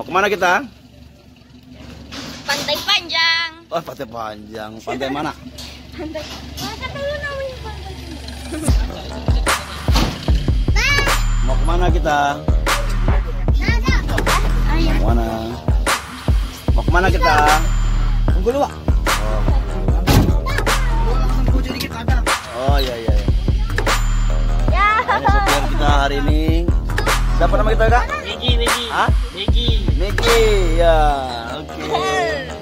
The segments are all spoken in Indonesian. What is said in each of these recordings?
Mau kemana kita? Pantai Panjang. Oh, Pantai Panjang. Pantai mana? Pantai. Masa dulu namanya Pantai Mau kemana kita? Panjang. Mau mana? Mau kemana kita? Tunggu dulu, Pak. Oh iya iya. Ya. Ini supir kita hari ini. Siapa nama kita, Kak? Megi. Hah? Megi. Megi, ya. Oke. Ya.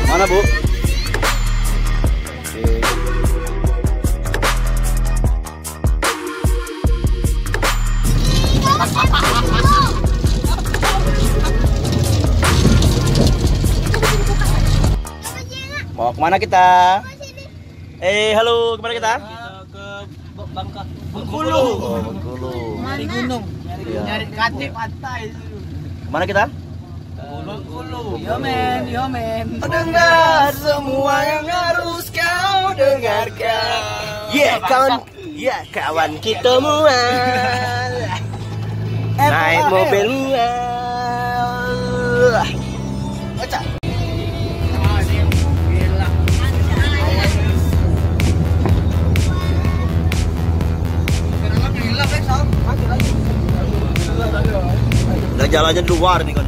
Mana, Bu? Oke. Mau kemana kita? Halo, kemana kita? Ke Bangka. Bengkulu. Oh, Bengkulu. Nyari gunung. Iya. Nyari kate pantai. Kemana kita? Bengkulu. Yo men. Dengar semua yang harus kau dengarkan. Kawan kita mual. Naik mobil mual. Baca. Udah jalannya di luar nih kan.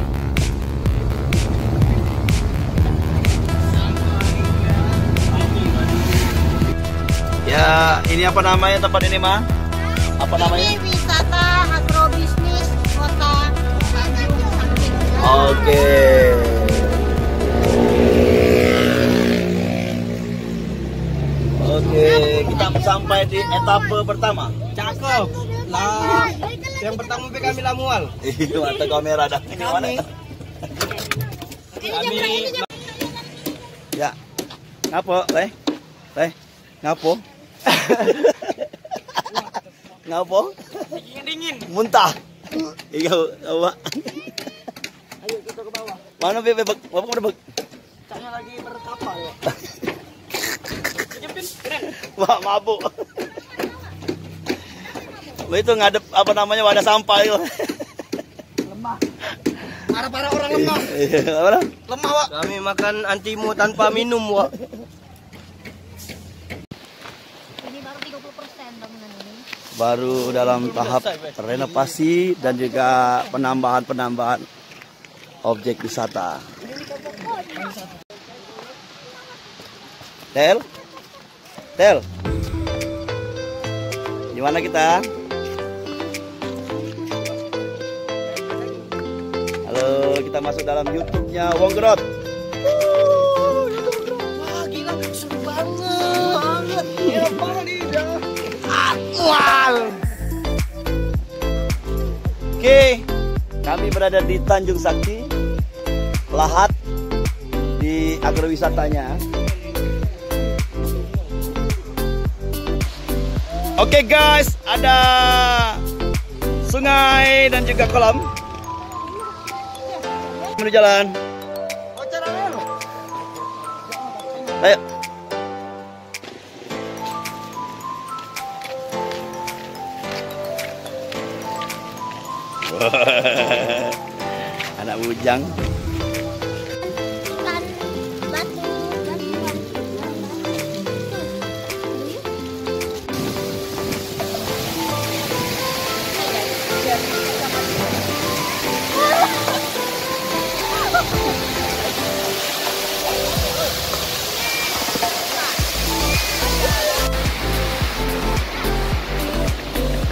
Ya, ini apa namanya tempat ini, Ma? Apa namanya? Ini wisata agrobisnis Kota Tanjung Sakti. Oke. Oke, kita sampai di etapa pertama. Cakep. Lah, yang pertama kami Lamual. Itu ada kamera dah. Ini mana? Kami Ya. Ngapo, Leh? Ngapo? Ngapo? dingin. Muntah. Iya, coba. Ayo kita ke bawah. Mana bebek? Bapak udah bebek. Caknya lagi berkapal ya. Jepin, keren. Wah, mabuk. Wah, itu ngadep apa namanya wadah sampah itu. Lemah. Para orang lemah. Iya, apa? Lemah, Wak. Kami makan antimu tanpa minum, Wak. Ini baru 30% bangunan ini. Baru dalam tahap renovasi dan juga penambahan objek wisata. Tel, gimana kita? Halo, kita masuk dalam YouTube-nya Wonggrot. Wah, gila, seru banget. Gila banget nih, Wow. Oke, kami berada di Tanjung Sakti, Lahat di agrowisatanya. Oke guys, ada sungai dan juga kolam. Menuju jalan. Ayo. Anak bujang. Ikan batu dan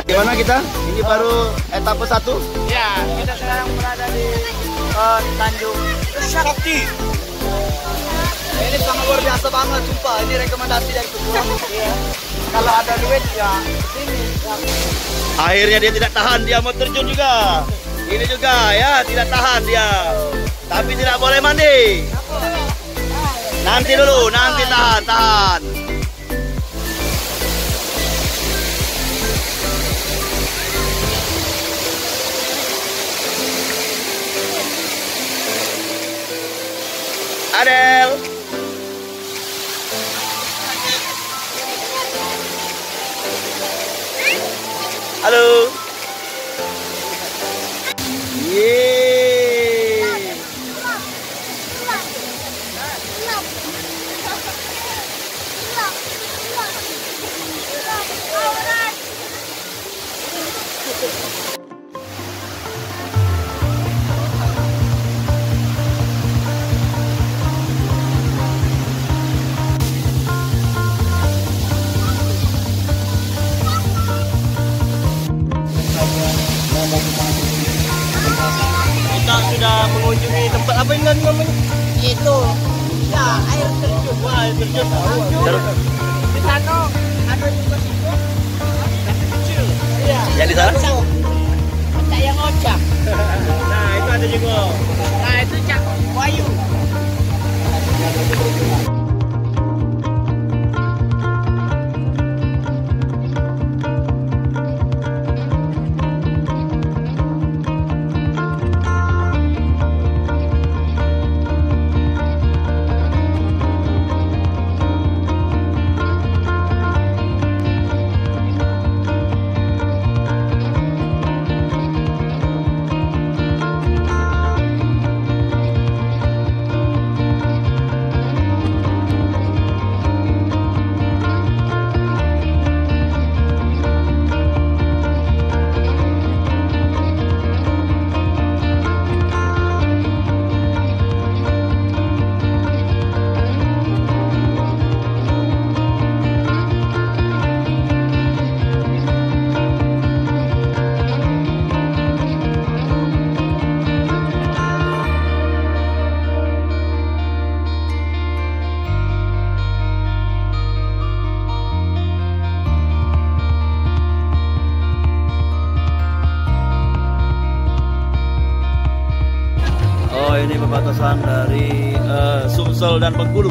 Gimana kita? Ini baru etapa 1. Ya, kita sekarang berada di Tanjung Sakti. Ini sangat luar biasa banget, sumpah. Ini rekomendasi dari Tuhan. Iya. Kalau ada duit ya sini. Akhirnya dia tidak tahan, dia mau terjun juga. Ini juga ya, tidak tahan dia. Tapi tidak boleh mandi. Nanti dulu, nanti tahan. Adel. Halo. mengunjungi tempat apa yang namanya? Itu ya air terjun. Wah, air terjun. Di sana ada juga situ. Tapi kecil. Iya. Yang di sana? Cak yang ngocak. Nah, itu ada juga. Nah, itu Cak Wayu. Oh, ini perbatasan dari Sumsel dan Bengkulu.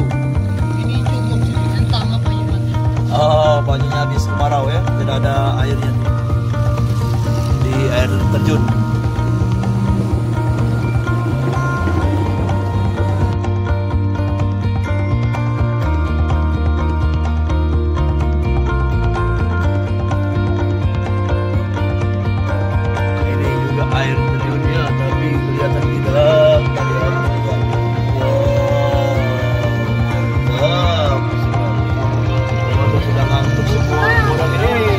Ini cukup entah apa ya. Oh, banyunya habis kemarau ya, tidak ada airnya di air terjun. Ini juga air terjunnya, tapi kelihatan tidak. Wow, sudah ngantuk semua orang ini.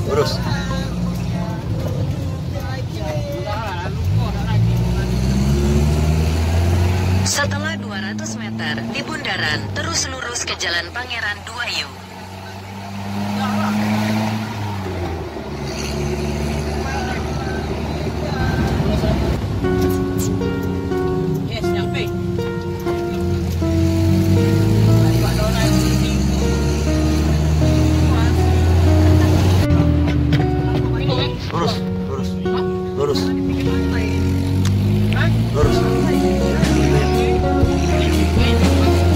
Terus. Setelah 200 meter di bundaran, terus lurus ke Jalan Pangeran Duayu. Yes, nyampe. Lurus, lurus, lurus, lurus.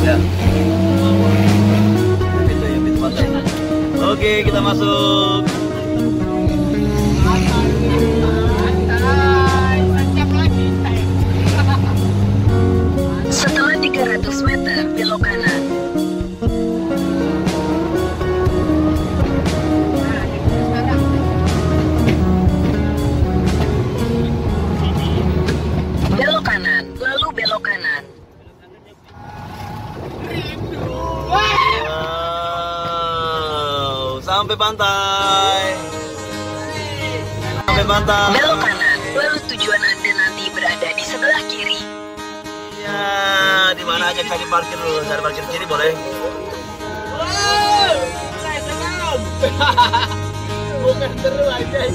Ya. Pintu pantai. Oke, kita masuk. Setelah 300 meter, belok kanan. Belok kanan, lalu belok kanan. Wow, sampai pantai. Sampai pantai. Belok kanan, lalu tujuan Anda nanti berada di sebelah kiri. Ya, di mana aja cari parkir dulu. Cari parkir kiri boleh. Wow, saya senang. Bukan terus aja.